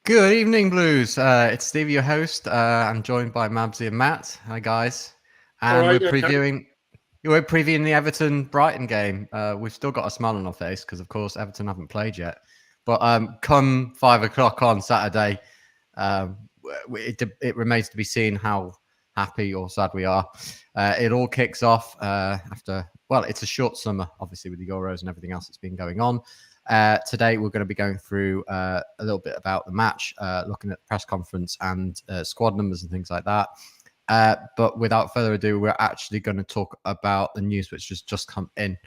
Good evening, Blues. It's Steve, your host. I'm joined by Mabsy and Matt. Hi, guys. And All right, we're okay. previewing the Everton Brighton game. We've still got a smile on our face because, of course, Everton haven't played yet. But come 5 o'clock on Saturday, it remains to be seen how happy or sad we are. It all kicks off it's a short summer, obviously, with the Euros and everything else that's been going on. Today, we're going to be going through a little bit about the match, looking at the press conference and squad numbers and things like that. But without further ado, we're actually going to talk about the news which has just come in.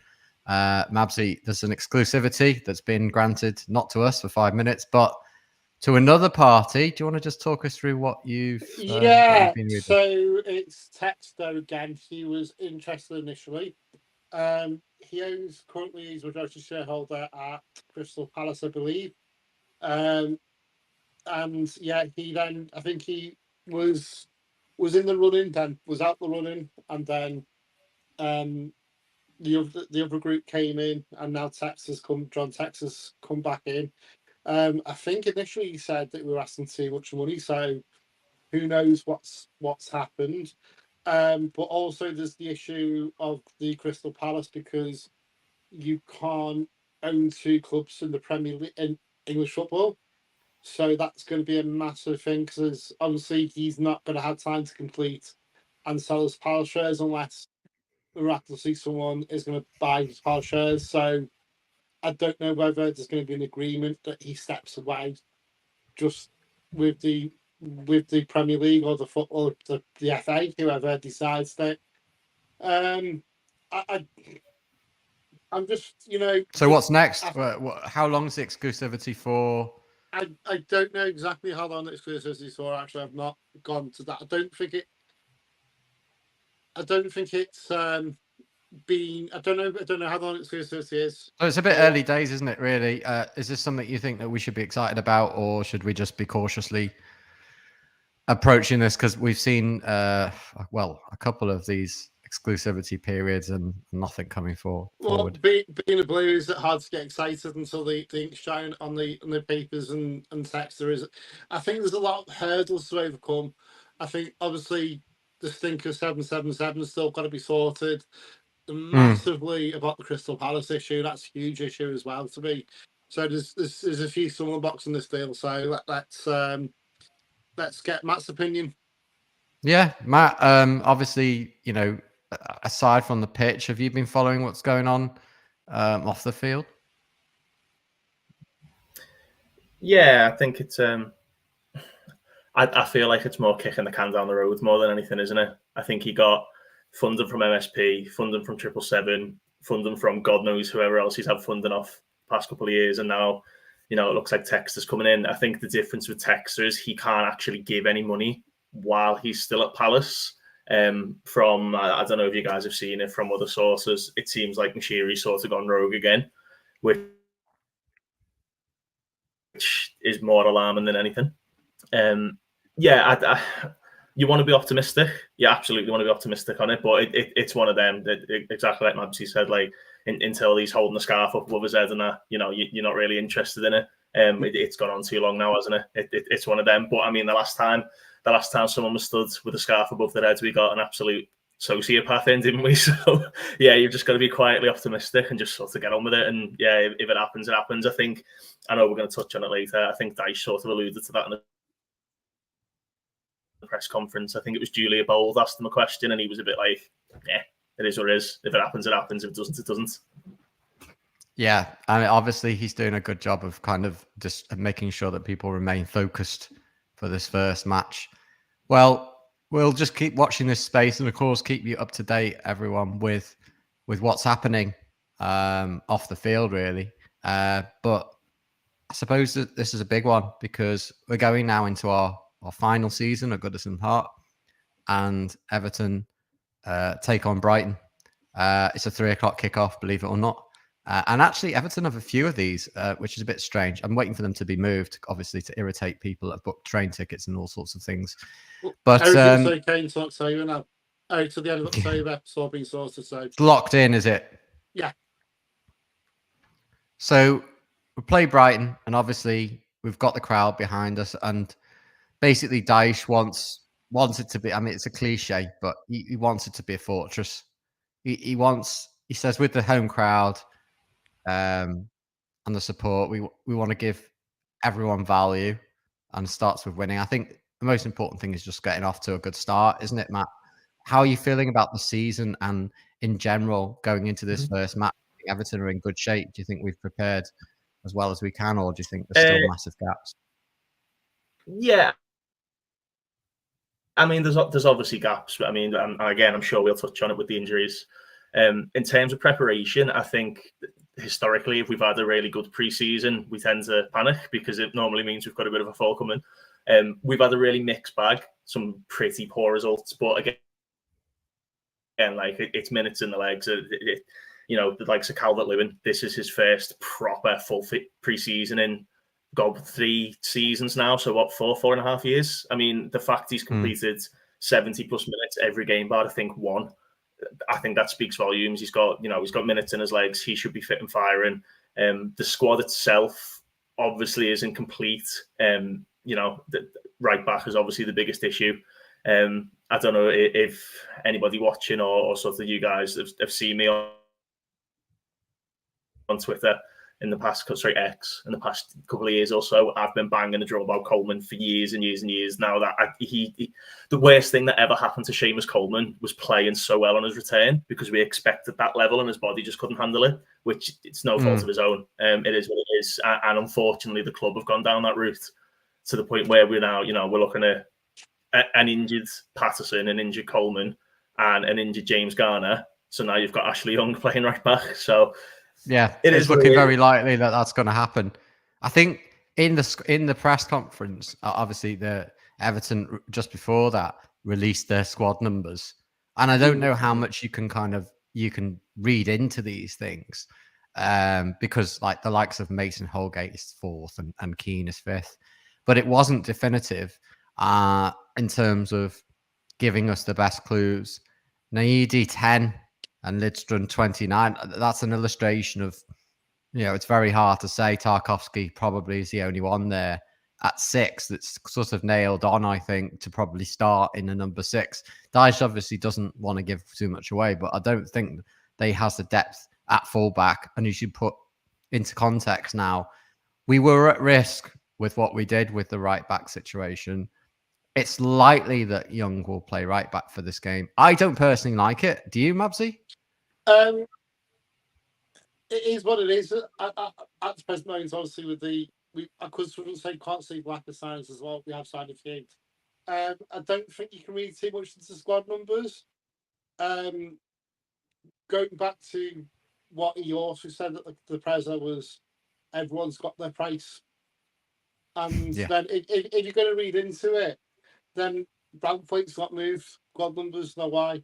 Mabsy, there's an exclusivity that's been granted, not to us for 5 minutes, but to another party. Do you want to just talk us through what you've been reading? So it's Texto again. He was interested initially. He owns currently he's majority shareholder at Crystal Palace, I believe. And yeah, he then I think he was in the running, then was out the running, and then the other group came in, and now John Texas come back in. I think initially he said that we were asking too much money, so who knows what's happened. But also there's the issue of the Crystal Palace, because you can't own two clubs in the Premier League in English football. So that's going to be a massive thing, because obviously he's not going to have time to complete and sell his Palace shares unless miraculously someone is going to buy his Palace shares. So I don't know whether there's going to be an agreement that he steps away just with the Premier League or the football, the FA, whoever decides that. I'm just, So what's next? How long is the exclusivity for? I don't know exactly how long the exclusivity is for. Actually, I've not gone to that. I don't think it's been. I don't know how long exclusivity is. So it's a bit early days, isn't it? Really, is this something you think that we should be excited about, or should we just be cautiously approaching this? Because we've seen, a couple of these exclusivity periods and nothing coming forward. Well, being a Blues, it's hard to get excited until the ink's shine on the papers and text. I think there's a lot of hurdles to overcome. I think obviously the stinker 777 has still got to be sorted. Massively about the Crystal Palace issue. That's a huge issue as well to me. So there's a few stumbling blocks in this deal. So let's get Matt's opinion. Yeah, Matt. Obviously, aside from the pitch, have you been following what's going on off the field? Yeah, I think it's. I feel like it's more kicking the can down the road more than anything, isn't it? I think he got funding from MSP, funding from 777, funding from God knows whoever else he's had funding off the past couple of years, and now, it looks like Texter's coming in. I think the difference with Texter is he can't actually give any money while he's still at Palace. From I don't know if you guys have seen it from other sources, it seems like Mashiri's sort of gone rogue again, which is more alarming than anything. You want to be optimistic. You absolutely want to be optimistic on it, but it's one of them that, exactly like Mabsy said, like until he's holding the scarf up above his head and that, you're not really interested in it. It's gone on too long now, hasn't it? It's one of them. But I mean, the last time someone was stood with a scarf above their heads, we got an absolute sociopath in, didn't we? So yeah, you've just got to be quietly optimistic and just sort of get on with it. And yeah, if it happens, it happens. I know we're going to touch on it later. I think Dyche sort of alluded to that in the press conference. I think it was Julia Bold asked him a question, and he was a bit like, "Yeah, it is what it is. If it happens, it happens. If it doesn't, it doesn't." Yeah, I mean, obviously he's doing a good job of kind of just making sure that people remain focused for this first match. Well, we'll just keep watching this space, and of course, keep you up to date, everyone, with what's happening off the field, really. But I suppose that this is a big one because we're going now into our final season at Goodison Park, and Everton take on Brighton. It's a 3:00 kickoff, believe it or not. And actually, Everton have a few of these, which is a bit strange. I'm waiting for them to be moved, obviously, to irritate people that have booked train tickets and all sorts of things. But came to October now. To the end of October, so being sorted. So it's locked in, is it? Yeah. So we play Brighton, and obviously we've got the crowd behind us, and basically Daesh wants it to be. I mean, it's a cliche, but he wants it to be a fortress. He says with the home crowd and the support, we want to give everyone value, and starts with winning. I think the most important thing is just getting off to a good start, isn't it, Matt? How are you feeling about the season and in general going into this first match? Everton are in good shape. Do you think we've prepared as well as we can, or do you think there's still massive gaps? Yeah, I mean, there's obviously gaps, but I mean, and again, I'm sure we'll touch on it with the injuries. In terms of preparation, I think historically, if we've had a really good pre-season, we tend to panic because it normally means we've got a bit of a fall coming. We've had a really mixed bag, some pretty poor results, but again, like it's minutes in the legs. You know, the likes of Calvert-Lewin, this is his first proper full fit pre-season in 3 seasons now. So what, 4.5 years? I mean, the fact he's completed 70 plus minutes every game bar, I think one. I think that speaks volumes. He's got minutes in his legs. He should be fit and firing. The squad itself obviously isn't complete. You know, the right back is obviously the biggest issue. I don't know if anybody watching or sort of you guys have seen me on Twitter in the past, X, in the past couple of years or so. I've been banging the drum about Coleman for years and years and years now. That the worst thing that ever happened to Seamus Coleman was playing so well on his return, because we expected that level and his body just couldn't handle it, which it's no fault of his own. It is what it is. And unfortunately, the club have gone down that route to the point where we're now, you know, we're looking at an injured Patterson, an injured Coleman, and an injured James Garner. So now you've got Ashley Young playing right back. So yeah, it is looking very likely that that's going to happen. I think in the press conference, obviously the Everton just before that released their squad numbers, and I don't know how much you can read into these things, because like the likes of Mason Holgate is 4th and Keane is 5th, but it wasn't definitive in terms of giving us the best clues. Naidi 10. And Lidström 29. That's an illustration of, you know, it's very hard to say. Tarkowski probably is the only one there at 6 that's sort of nailed on, I think, to probably start in the number 6. Daesh obviously doesn't want to give too much away, but I don't think they has the depth at fullback. And you should put into context now, we were at risk with what we did with the right back situation. It's likely that Young will play right back for this game. I don't personally like it. Do you, Mabsy? It is what it is. At the present moment, obviously, with I could say can't see lack of signs as well. We have signed a few. I don't think you can read too much into squad numbers. Going back to what he also said that the presser was, everyone's got their price. And then if you're going to read into it, then Branthwaite's not moved. Squad numbers, know why.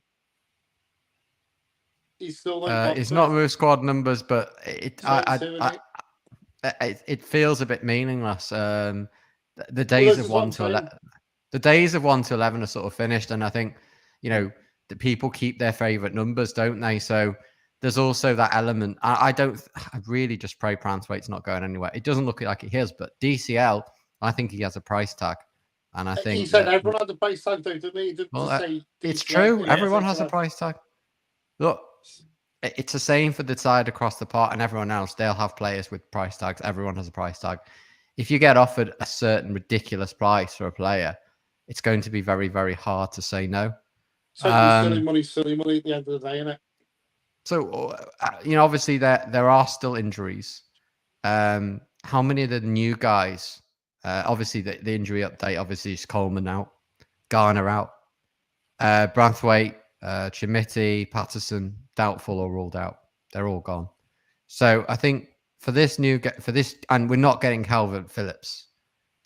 He's still it's not moved squad numbers, but it feels a bit meaningless. The days of 1 to 11, the days of 1 to 11 are sort of finished, and I think, you know, the people keep their favorite numbers, don't they? So there's also that element. I really just pray Branthwaite's not going anywhere. It doesn't look like it is, but DCL, I think he has a price tag. And I think he said everyone had a price tag, though, didn't he? It's true. Everyone has a price tag. Look, it's the same for the side across the park and everyone else. They'll have players with price tags. Everyone has a price tag. If you get offered a certain ridiculous price for a player, it's going to be very, very hard to say no. So silly money at the end of the day, isn't it? So, you know, obviously there are still injuries. How many of the new guys? Obviously, the injury update obviously is Coleman out, Garner out, Branthwaite, Chimiti, Patterson, doubtful or ruled out. They're all gone. So I think for this, and we're not getting Calvert Phillips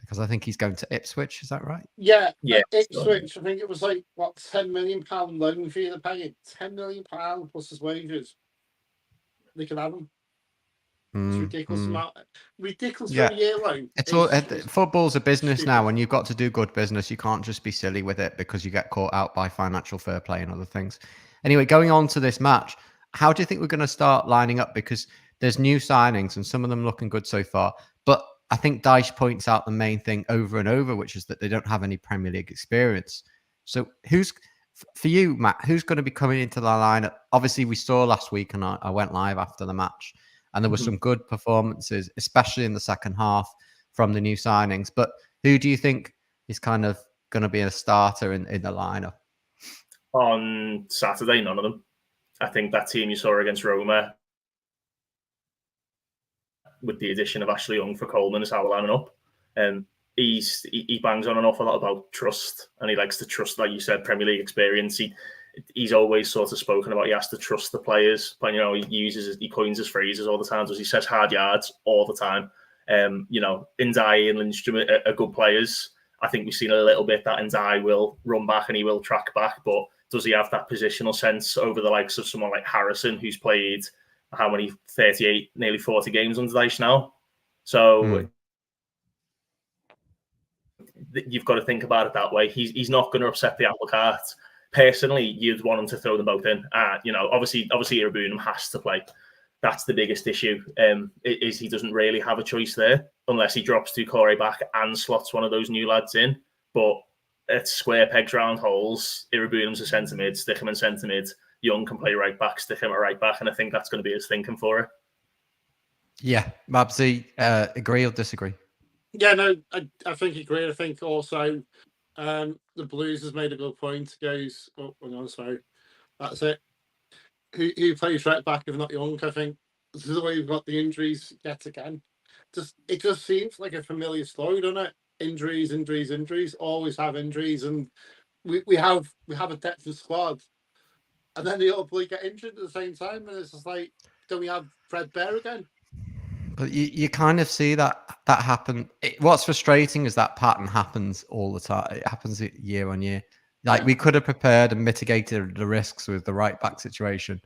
because I think he's going to Ipswich. Is that right? Yeah. Ipswich. I think it was like what, £10 million loan fee they're paying. £10 million plus his wages. They can have him. It's ridiculous amount. Ridiculous for a year loan. Football's a business now, and you've got to do good business. You can't just be silly with it because you get caught out by financial fair play and other things. Anyway, going on to this match, how do you think we're going to start lining up? Because there's new signings and some of them looking good so far. But I think Dyche points out the main thing over and over, which is that they don't have any Premier League experience. So for you, Matt, who's going to be coming into the lineup? Obviously, we saw last week, and I went live after the match, and there were some good performances, especially in the second half from the new signings. But who do you think is kind of going to be a starter in the lineup? On Saturday, none of them. I think that team you saw against Roma, with the addition of Ashley Young for Coleman, is how we're lining up. He bangs on an awful lot about trust, and he likes to trust, like you said, Premier League experience. He's always sort of spoken about he has to trust the players. But he coins his phrases all the time. He says hard yards all the time. Ndiaye and Lindstrom are good players. I think we've seen a little bit that Ndiaye will run back and he will track back, but does he have that positional sense over the likes of someone like Harrison, who's played how many 38, nearly 40 games under Dyche now? So you've got to think about it that way. He's not going to upset the apple cart. Personally, you'd want him to throw them both in. Obviously Irabunum has to play. That's the biggest issue. Is he doesn't really have a choice there unless he drops Doucouré back and slots one of those new lads in. But it's square pegs round holes. Irabunum's a centre mid, stick him in centre mid. Young can play right back, stick him at right back, and I think that's going to be his thinking for it. Yeah, Mabsy, agree or disagree? Yeah, no, I think agree. I think also the Blues has made a good point. Goes, sorry, that's it. Who plays right back if not Young? I think this is the way we've got the injuries yet again. It just seems like a familiar story, doesn't it? Injuries. Always have injuries, and we have a depth of squad, and then they all get injured at the same time, and it's just like, don't we have Fred Bear again? But you kind of see that happen. What's frustrating is that pattern happens all the time. It happens year on year. Like, we could have prepared and mitigated the risks with the right back situation.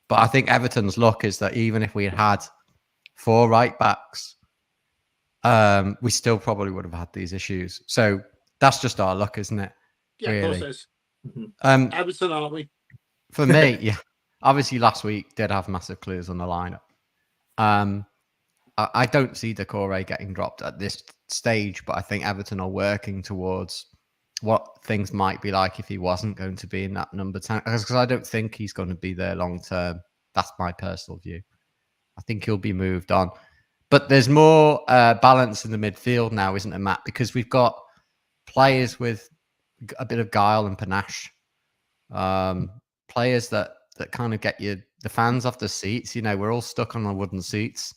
But I think Everton's luck is that even if we had 4 right backs, we still probably would have had these issues. So that's just our luck, isn't it? Yeah, really? Of course it is. Everton, aren't we? For me, yeah. Obviously, last week did have massive clues on the lineup. I don't see Doucouré getting dropped at this stage, but I think Everton are working towards what things might be like if he wasn't going to be in that number 10. Because I don't think he's going to be there long term. That's my personal view. I think he'll be moved on. But there's more balance in the midfield now, isn't there, Matt? Because we've got players with a bit of guile and panache. Players that kind of get the fans off the seats. We're all stuck on the wooden seats.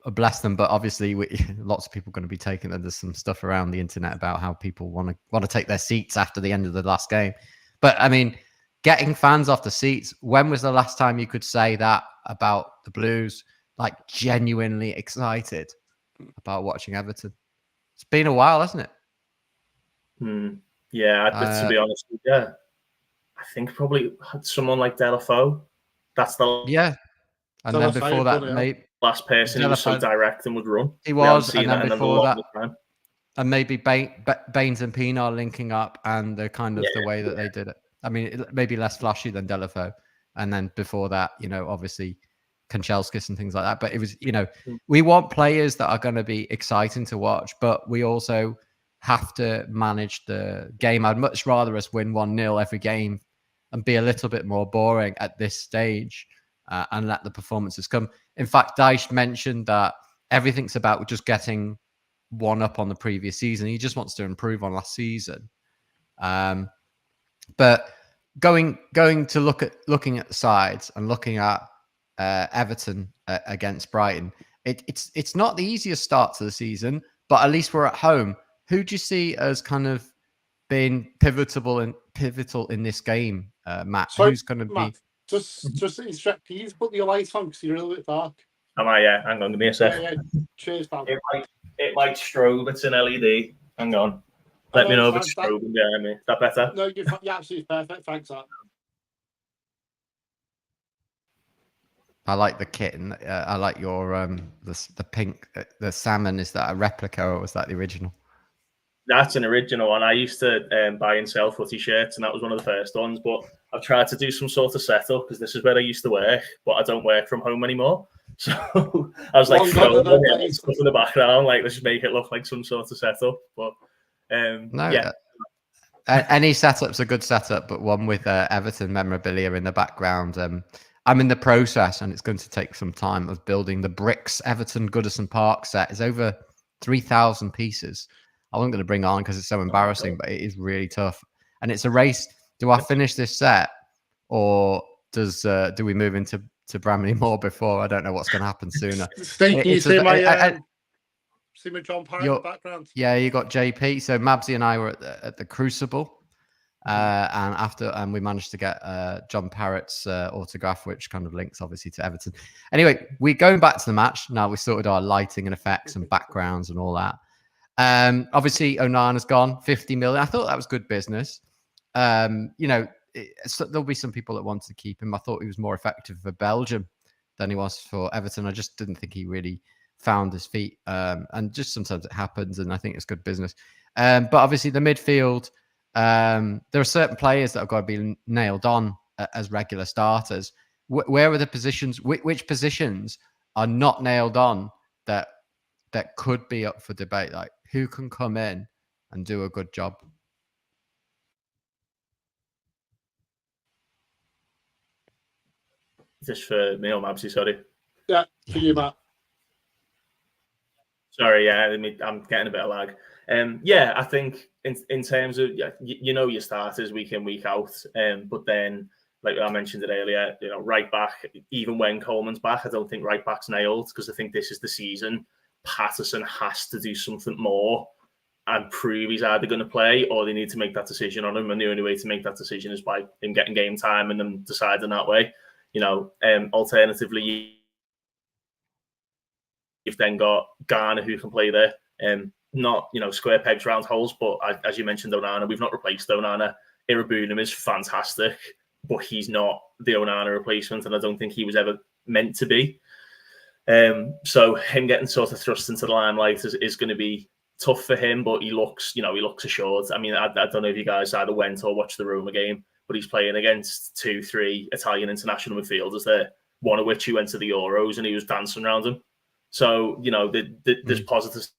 Bless them, but obviously lots of people are going to be taking. There's some stuff around the internet about how people want to take their seats after the end of the last game. But I mean, getting fans off the seats. When was the last time you could say that about the Blues? Like, genuinely excited about watching Everton. It's been a while, hasn't it? Yeah, to be honest, yeah. I think probably someone like Delafeu. That's the And then before that, maybe last person who was so direct and would run. He was, and then before that, and maybe Baines and Pienaar linking up, and the kind of the way that they did it. I mean, it may be less flashy than Delafeu, and then before that, obviously Kanchelskis and things like that. But it was, we want players that are going to be exciting to watch, but we also have to manage the game. I'd much rather us win 1-0 every game and be a little bit more boring at this stage. And let the performances come. In fact, Dyche mentioned that everything's about just getting one up on the previous season. He just wants to improve on last season. But going to looking at the sides and looking at Everton against Brighton, it's not the easiest start to the season, but at least we're at home. Who do you see as kind of being pivotal in this game, Matt? So, who's going to be? Just instruct. Can you just put your lights on because you're a little bit dark? Am I? Yeah. Hang on, give me a sec. Yeah. Cheers, pal. It might strobe. It's an LED. Hang on. Let me know if it's strobing behind me. Is that better? No, you're absolutely perfect. Thanks, Art. I like the kit, and I like your the pink, the salmon. Is that a replica or was that the original? That's an original one. I used to buy and sell footy shirts, and that was one of the first ones. But I've tried to do some sort of setup because this is where I used to work, but I don't work from home anymore. So I was like Long throwing gone, them in, stuff in the background, like let's just make it look like some sort of setup. But No, yeah, any setup's a good setup, but one with Everton memorabilia in the background. I'm in the process, and it's going to take some time, of building the bricks Everton Goodison Park set. It's over 3,000 pieces. I wasn't going to bring on because it's so embarrassing, but it is really tough. And it's a race. Do I finish this set, or do we move into Bramley Moor before? I don't know what's going to happen sooner. Steve, can you see my John Parrott in the background? Yeah, you got JP. So Mabsy and I were at the Crucible. And we managed to get John Parrott's autograph, which kind of links obviously to Everton. Anyway, we're going back to the match now. We sorted our lighting and effects and backgrounds and all that. Obviously, Onana's gone, 50 million. I thought that was good business. There'll be some people that wanted to keep him. I thought he was more effective for Belgium than he was for Everton. I just didn't think he really found his feet. And just sometimes it happens, and I think it's good business. But obviously, the midfield. There are certain players that have got to be nailed on as regular starters. Where are the positions? Which positions are not nailed on that could be up for debate? Like, who can come in and do a good job? Just for me or Mabsy, sorry. Yeah, for you, Matt. Sorry, yeah, I'm getting a bit of lag. Yeah, I think in terms of your starters week in, week out, but then like I mentioned it earlier, right back, even when Coleman's back, I don't think right back's nailed, because I think this is the season Patterson has to do something more and prove he's either going to play, or they need to make that decision on him, and the only way to make that decision is by him getting game time and then deciding that way. Alternatively, you've then got Garner who can play there. Not square pegs round holes, but as you mentioned, Onana, we've not replaced Onana. Irabunum is fantastic, but he's not the Onana replacement, and I don't think he was ever meant to be. So him getting sort of thrust into the limelight is going to be tough for him, but he looks assured. I mean, I don't know if you guys either went or watched the Roma game, but he's playing against 2-3 Italian international midfielders there, one of which he went to the Euros and he was dancing around him. So, there's positives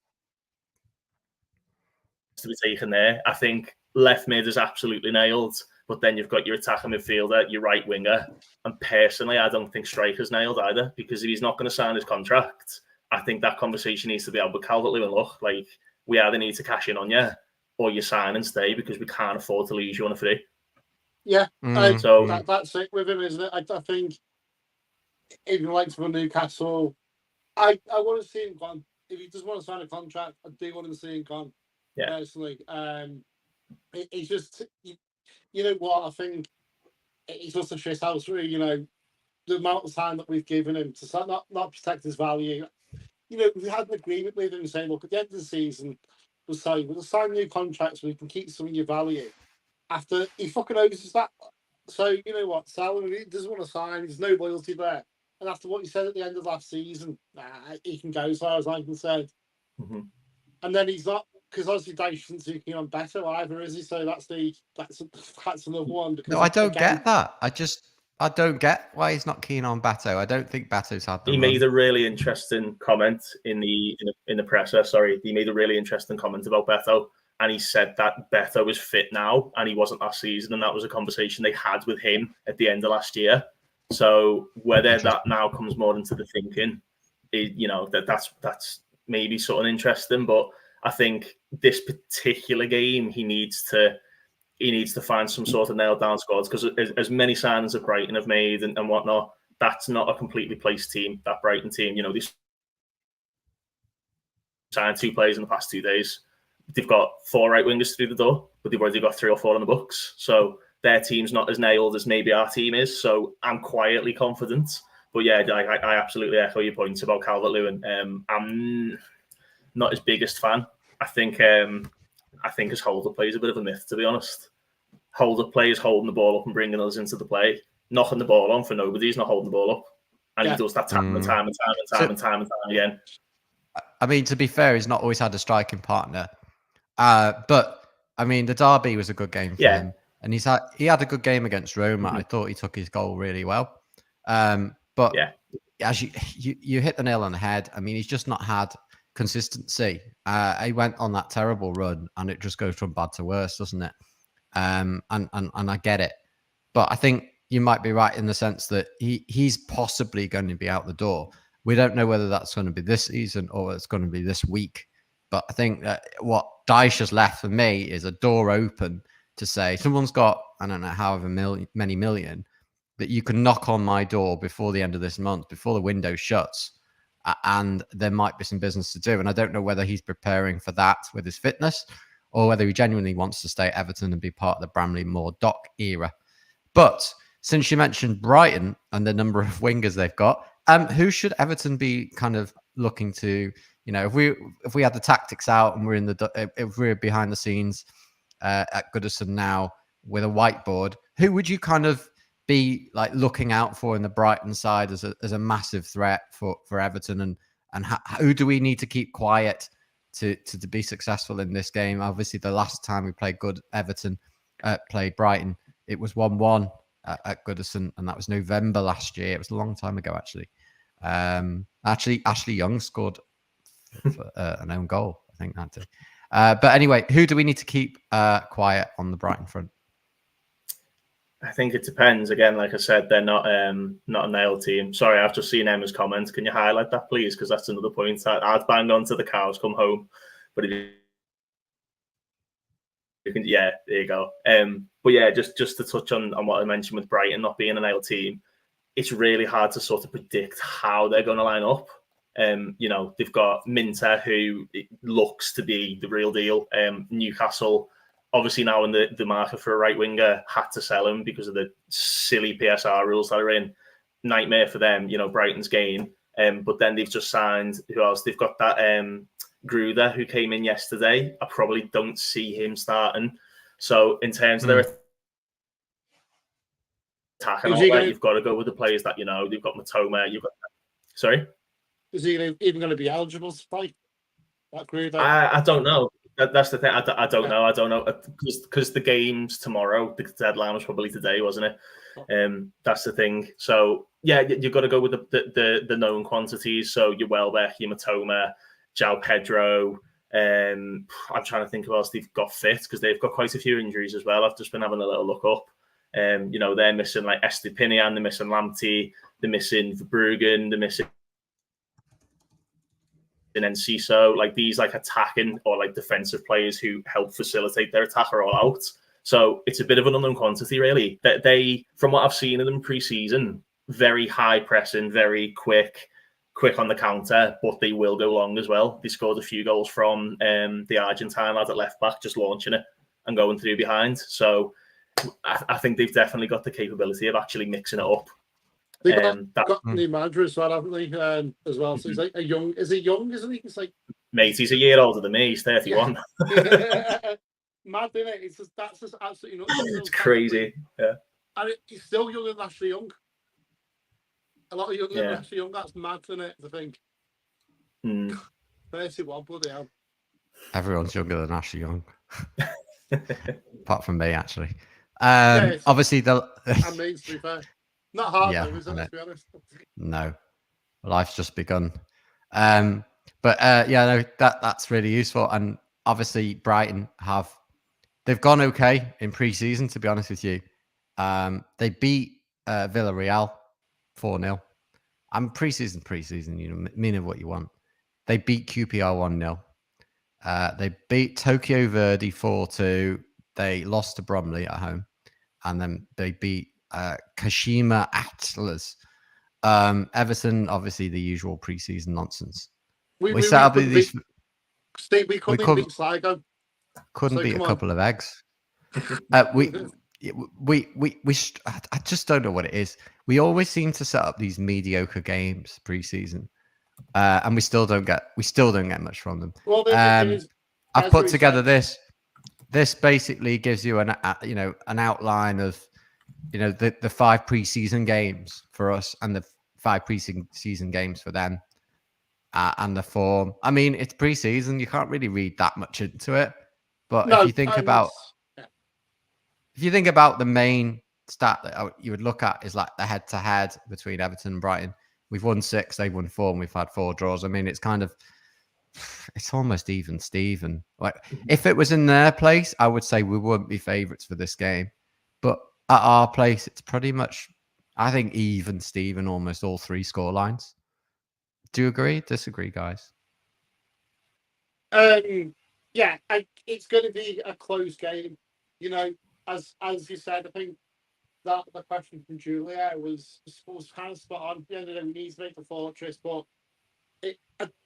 to be taken there. I think left mid is absolutely nailed, but then you've got your attacking midfielder, your right winger, and personally, I don't think striker's nailed either, because if he's not going to sign his contract, I think that conversation needs to be out with Calvert-Lewin. Look, like, we either need to cash in on you, or you sign and stay, because we can't afford to lose you on a free. Yeah, so that's it with him, isn't it? I think even like for Newcastle, I want to see him gone. If he doesn't want to sign a contract, I do want to see him gone. Yeah. Personally, it's just you know what, I think it's just a shit house. Really, the amount of time that we've given him to not protect his value. We had an agreement with him saying, look, at the end of the season, we'll sign new contracts so we can keep some of your value. After he fucking owes us that, so you know what, sell him. He doesn't want to sign. There's no loyalty there. And after what he said at the end of last season, he can go as far as I'm concerned. Mm-hmm. And then he's not, because obviously Dash isn't seeking on better either, is he? So that's another one. No, I don't get that. I don't get why he's not keen on Beto. I don't think Beto's had the He run. made a really interesting comment in the presser. Sorry, he made a really interesting comment about Beto, and he said that Beto is fit now, and he wasn't last season, and that was a conversation they had with him at the end of last year. So whether that now comes more into the thinking, that's maybe something interesting. But I think this particular game, he needs to find some sort of nailed down squads, because as many signings as Brighton have made and whatnot, that's not a completely placed team. That Brighton team, they signed 2 players in the past 2 days. They've got 4 right wingers through the door, but they've already got 3 or 4 on the books. So their team's not as nailed as maybe our team is. So I'm quietly confident. But yeah, I absolutely echo your points about Calvert-Lewin. I'm not his biggest fan. I think his hold-up play is a bit of a myth, to be honest. Hold-up play is holding the ball up and bringing us into the play. Knocking the ball on for nobody. He's not holding the ball up. And he does that time and time again. I mean, to be fair, he's not always had a striking partner. But, I mean, the derby was a good game for him. And he had a good game against Roma. I thought he took his goal really well. But as you hit the nail on the head. I mean, he's just not had consistency. He went on that terrible run, and it just goes from bad to worse, doesn't it? And I get it, but I think you might be right in the sense that he's possibly going to be out the door. We don't know whether that's going to be this season or it's going to be this week. But I think that what Dyche has left for me is a door open to say someone's got, I don't know, however many million, that you can knock on my door before the end of this month, before the window shuts, and there might be some business to do. And I don't know whether he's preparing for that with his fitness or whether he genuinely wants to stay at Everton and be part of the Bramley Moore Dock era. But since you mentioned Brighton and the number of wingers they've got, who should Everton be kind of looking to? You know, if we had the tactics out and if we're behind the scenes at Goodison now with a whiteboard, who would you kind of be like looking out for in the Brighton side as a massive threat for Everton, and who do we need to keep quiet to be successful in this game? Obviously, the last time we played played Brighton, it was 1-1 at Goodison, and that was November last year. It was a long time ago, actually. Actually, Ashley Young scored an own goal, I think that did. But anyway, who do we need to keep quiet on the Brighton front? I think it depends. Again, like I said, they're not a nail team. Sorry, I've just seen Emma's comment. Can you highlight that, please? Because that's another point. I'd bang on to the cows come home. But if you can, yeah, there you go. But yeah, just to touch on what I mentioned with Brighton not being a nail team, it's really hard to sort of predict how they're going to line up. You know, they've got Minter, who looks to be the real deal. Newcastle, obviously now in the market for a right winger, had to sell him because of the silly PSR rules that are in. Nightmare for them, you know, Brighton's gain. But then they've just signed, who else? They've got that Gruder who came in yesterday. I probably don't see him starting. So in terms of their attack and all that, you've got to go with the players that you know. They've got Matoma, you've got... Sorry? Is he even going to be eligible to play? That Gruder? I don't know. That's the thing. I don't know. I don't know because the game's tomorrow. The deadline was probably today, wasn't it? That's the thing. So yeah, you've got to go with the known quantities. So your Welbeck, your Matoma, João Pedro. I'm trying to think who else they've got fit because they've got quite a few injuries as well. I've just been having a little look up. You know, they're missing like Estepinian, they're missing Lamptey, they're missing Verbruggen, they're missing and then Enciso, like these like attacking or like defensive players who help facilitate their attack are all out. So it's a bit of an unknown quantity, really. That they, from what I've seen of them pre-season, very high pressing, very quick on the counter, but they will go long as well. They scored a few goals from the Argentine lad at left back, just launching it and going through behind. So I think they've definitely got the capability of actually mixing it up. They've got new manager as well, haven't they? As well, so he's like a young. Is he young? Isn't he? He's like, mate, he's a year older than me. He's 31. Yeah. Mad, isn't it? That's just absolutely nuts. It's crazy. Yeah, and he's still younger than Ashley Young. A lot younger than Ashley Young. That's mad, isn't it? I think. 31, bloody hell. Everyone's younger than Ashley Young, apart from me, actually. Obviously, and me, to be fair. Not hard, though, is it? Let's be honest. No, life's just begun. That's really useful. And obviously, Brighton they've gone okay in pre-season. To be honest with you, they beat Villarreal 4-0. And pre-season, you know, meaning what you want. They beat QPR 1-0. They beat Tokyo Verdy 4-2. They lost to Bromley at home, and then they beat Kashima Atlas. Everton, obviously the usual pre-season nonsense. We set up these. We couldn't beat Sligo. Couldn't beat a couple of eggs. I just don't know what it is. We always seem to set up these mediocre games pre-season, and we still don't get much from them. Well, I've put together this. This basically gives you an outline of, you know, the 5 pre-season games for us and the 5 pre-season games for them, and the form. I mean, it's pre-season; you can't really read that much into it. But if you think about the main stat that you would look at is like the head-to-head between Everton and Brighton. We've won 6, they've won 4, and we've had 4 draws. I mean, it's almost even Steven. Like, if it was in their place, I would say we wouldn't be favourites for this game. But at our place, it's pretty much, I think, even Steven, almost all 3 scorelines. Do you agree? Disagree, guys? Yeah, it's going to be a close game. You know, as you said, I think that the question from Julia was kind of spot on. You know, we need to make the fortress, but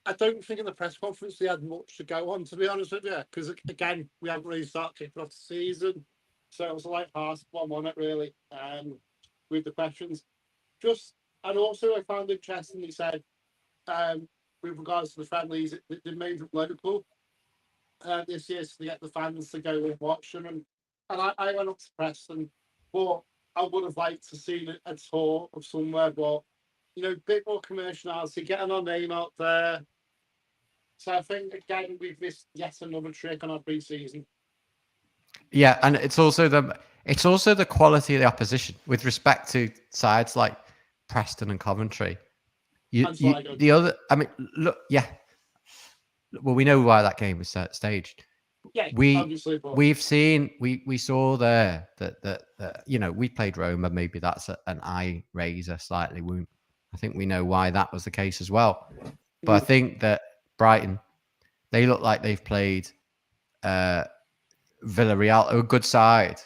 I don't think in the press conference they had much to go on, to be honest with you, because again, we haven't really started kicking off the season, so it was a light-hearted one, wasn't it, really? With the questions, and also I found interesting he said, with regards to the friendlies, they made them local this year to get the fans to go and watch them, and I went up to Preston, but I would have liked to see a tour of somewhere, but you know, a bit more commerciality, getting our name out there. So I think again we've missed yet another trick on our pre-season. Yeah, and it's also the quality of the opposition with respect to sides like Preston and Coventry. The other, I mean, look, yeah. Well, we know why that game was staged. Yeah, obviously. We've seen, we saw there that you know, we played Roma. Maybe that's an eye raiser slightly. I think we know why that was the case as well. But I think that Brighton, they look like they've played Villarreal, a good side.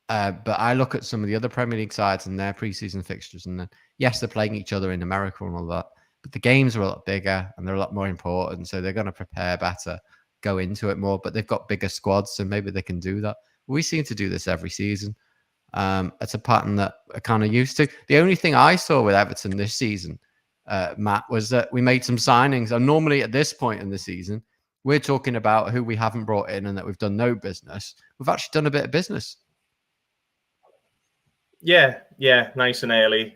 But I look at some of the other Premier League sides and their preseason fixtures, and yes, they're playing each other in America and all that. But the games are a lot bigger and they're a lot more important. So they're going to prepare better, go into it more. But they've got bigger squads, so maybe they can do that. We seem to do this every season. It's a pattern that we're kind of used to. The only thing I saw with Everton this season, Matt, was that we made some signings. And normally at this point in the season, we're talking about who we haven't brought in and that we've done no business. We've actually done a bit of business. Yeah, nice and early.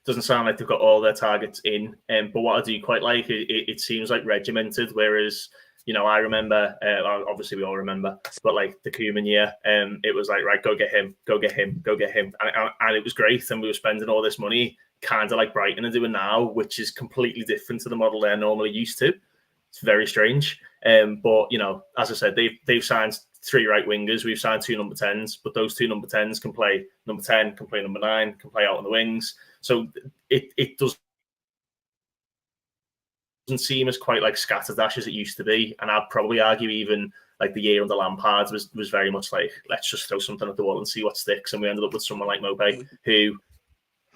Doesn't sound like they've got all their targets in. But what I do quite like, it seems like regimented, whereas, you know, I remember, obviously we all remember, but like the Koeman year, it was like, right, go get him. And it was great. And we were spending all this money, kind of like Brighton are doing now, which is completely different to the model they're normally used to. It's very strange. But, you know, as I said, they've signed 3 right wingers. We've signed 2 number 10s, but those 2 number 10s can play number 10, can play number 9, can play out on the wings. So it doesn't seem as quite like scatterdash as it used to be. And I'd probably argue even like the year under Lampard was very much like, let's just throw something at the wall and see what sticks. And we ended up with someone like Mopé, who,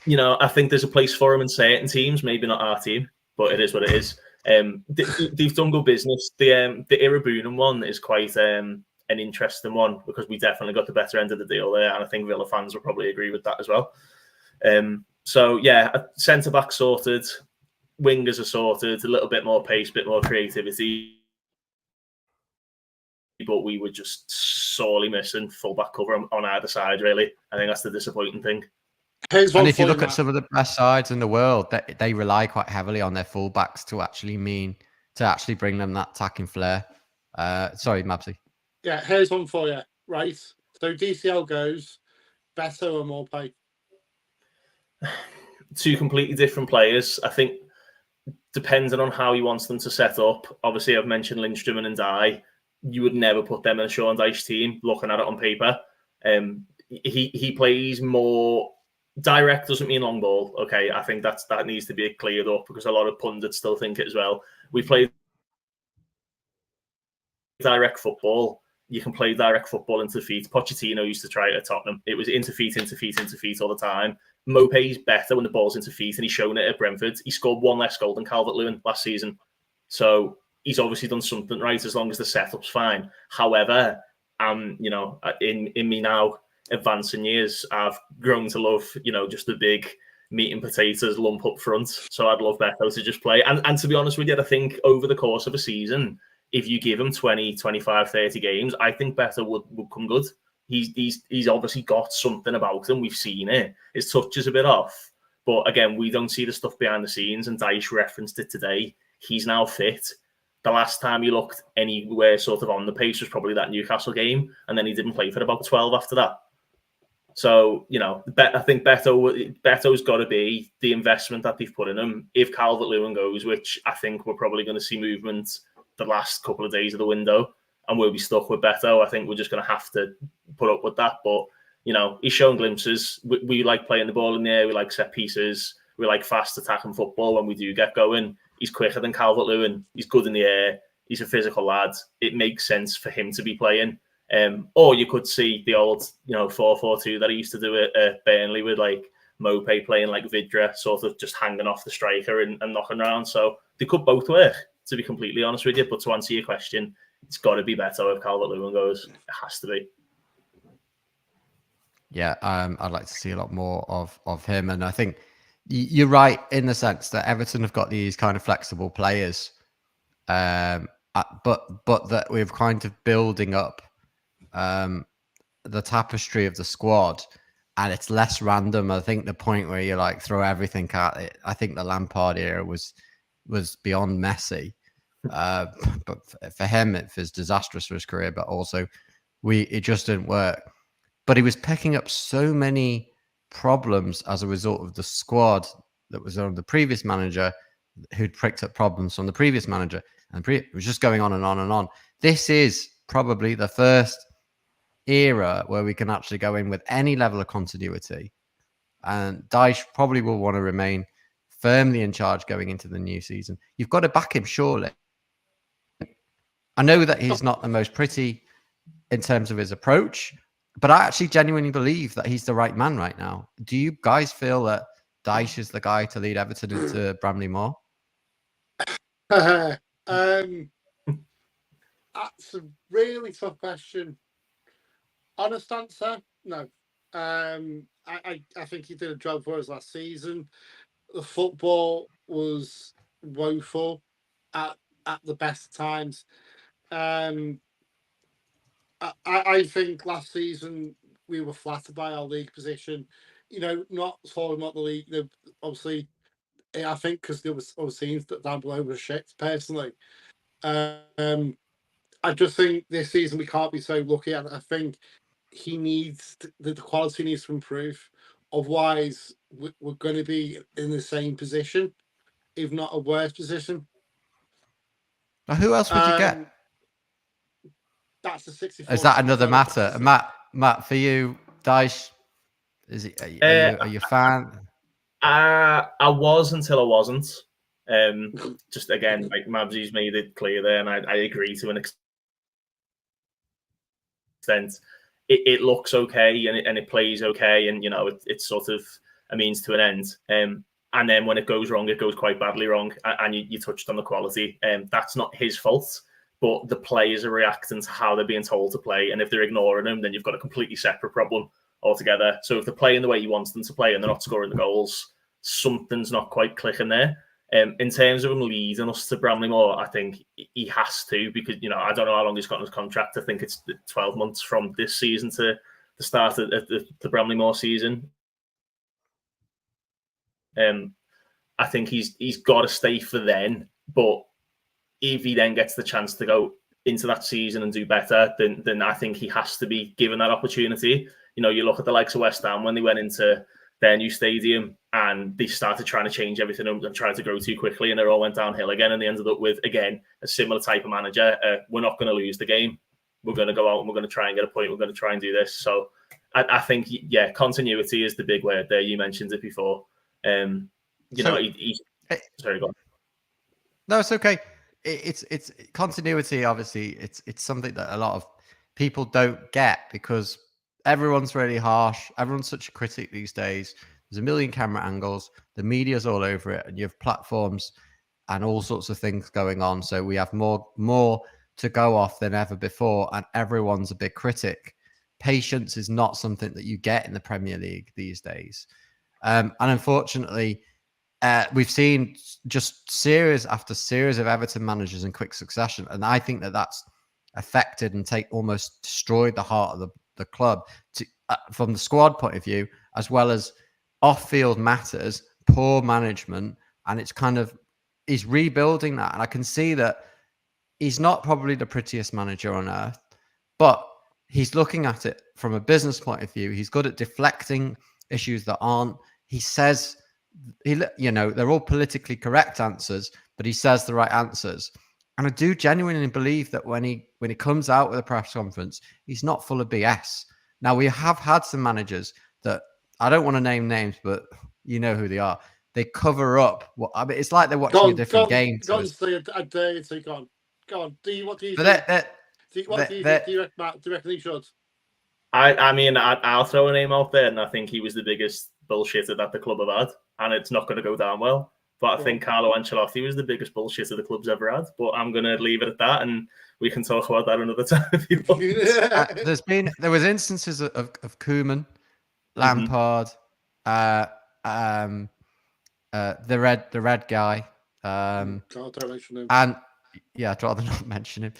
you know, I think there's a place for him in certain teams, maybe not our team, but it is what it is. They've done good business. The Irabunan one is quite an interesting one because we definitely got the better end of the deal there, and I think Villa fans will probably agree with that as well. So yeah, centre back sorted, wingers are sorted, a little bit more pace, a bit more creativity, but we were just sorely missing full back cover on either side. Really, I think that's the disappointing thing. And if you look at some of the best sides in the world, they rely quite heavily on their fullbacks to actually bring them that attacking flair. Sorry, Mabsy. Yeah, here's one for you. Right. So DCL goes, better or more pay? 2 completely different players. I think depending on how he wants them to set up. Obviously, I've mentioned Lindstrom and Ndai. You would never put them in a Sean Dyche team, looking at it on paper. He plays more direct, doesn't mean long ball. Okay, I think that needs to be cleared up because a lot of pundits still think it as well. We play direct football. You can play direct football into feet. Pochettino used to try it at Tottenham. It was into feet all the time. Mopé's better when the ball's into feet, and he's shown it at Brentford. He scored 1 less goal than Calvert-Lewin last season. So he's obviously done something right as long as the setup's fine. However, you know, in me now, advancing years, I've grown to love, you know, just the big meat and potatoes lump up front. So I'd love Beto to just play. And to be honest with you, I think over the course of a season, if you give him 20, 25, 30 games, I think Beto would come good. He's obviously got something about him. We've seen it. His touch is a bit off. But again, we don't see the stuff behind the scenes. And Dyche referenced it today. He's now fit. The last time he looked anywhere sort of on the pace was probably that Newcastle game. And then he didn't play for about 12 after that. So, I think Beto's got to be the investment that they've put in him. If Calvert-Lewin goes, which I think we're probably going to see movement the last couple of days of the window, and we'll be stuck with Beto, I think we're just going to have to put up with that. But, he's shown glimpses. We like playing the ball in the air. We like set pieces. We like fast attacking football when we do get going. He's quicker than Calvert-Lewin. He's good in the air. He's a physical lad. It makes sense for him to be playing. Or you could see the old, 4-4-2 that he used to do at Burnley with like Mopé playing like Vidra, sort of just hanging off the striker and knocking around. So they could both work, to be completely honest with you. But to answer your question, it's got to be better if Calvert-Lewin goes. It has to be. Yeah, I'd like to see a lot more of him. And I think you're right in the sense that Everton have got these kind of flexible players, but that we're kind of building up the tapestry of the squad, and it's less random. I think the point where you like throw everything at it, I think the Lampard era was beyond messy. But for him, it was disastrous for his career, but also it just didn't work. But he was picking up so many problems as a result of the squad that was on the previous manager, who'd picked up problems from the previous manager, and it was just going on and on and on. This is probably the first era where we can actually go in with any level of continuity, and Dyche probably will want to remain firmly in charge going into the new season. You've got to back him, surely. I know that he's not the most pretty in terms of his approach, but I actually genuinely believe that he's the right man right now. Do you guys feel that Dyche is the guy to lead Everton into Bramley Moore? That's a really tough question. Honest answer, no. I think he did a job for us last season. The football was woeful at the best times. I think last season we were flattered by our league position. Not falling out the league. Obviously, I think because there was other teams that down below were shit. Personally, I just think this season we can't be so lucky. I think he needs the quality needs to improve. Otherwise, we're going to be in the same position, if not a worse position. Now, who else would you get? That's the 64. Is that another matter, Matt? For you, Dyche, is it? Are you a fan? I was until I wasn't. Just again, like Mabsy's made it clear there, and I agree to an extent. It looks okay and it plays okay, and it's sort of a means to an end. And then when it goes wrong, it goes quite badly wrong. And you touched on the quality. That's not his fault, but the players are reacting to how they're being told to play. And if they're ignoring them, then you've got a completely separate problem altogether. So if they're playing the way you want them to play and they're not scoring the goals, something's not quite clicking there. In terms of him leading us to Bramley Moore, I think he has to, because, I don't know how long he's got in his contract. I think it's 12 months from this season to the start of the Bramley Moore season. I think he's got to stay for then, but if he then gets the chance to go into that season and do better, then I think he has to be given that opportunity. You look at the likes of West Ham when they went into their new stadium and they started trying to change everything and tried to grow too quickly, and it all went downhill again, and they ended up with, again, a similar type of manager. We're not going to lose the game. We're going to go out and we're going to try and get a point. We're going to try and do this. So I think, continuity is the big word there. You mentioned it before. Sorry, go on. No, it's okay. It's continuity. Obviously, it's something that a lot of people don't get because everyone's really harsh. Everyone's such a critic these days. There's a million camera angles. The media's all over it, and you have platforms and all sorts of things going on. So we have more to go off than ever before, and everyone's a big critic. Patience is not something that you get in the Premier League these days, and unfortunately, we've seen just series after series of Everton managers in quick succession, and I think that that's affected and almost destroyed the heart of the club from the squad point of view, as well as off-field matters, poor management, and he's rebuilding that. And I can see that he's not probably the prettiest manager on earth, but he's looking at it from a business point of view. He's good at deflecting issues that aren't. He says, they're all politically correct answers, but he says the right answers. And I do genuinely believe that when he comes out with a press conference, he's not full of BS. Now, we have had some managers that, I don't want to name names, but you know who they are. They cover up. It's like they're watching a different game. Go on, say I dare you to go on. Go on. What do you think? Do you reckon he should? I mean, I'll throw a name out there, and I think he was the biggest bullshitter that the club have had, and it's not going to go down well. But I think Carlo Ancelotti was the biggest bullshitter the club's ever had. But I'm going to leave it at that, and we can talk about that another time if you want. There was instances of Koeman, Lampard, the red guy, don't mention him. And yeah, I'd rather not mention him.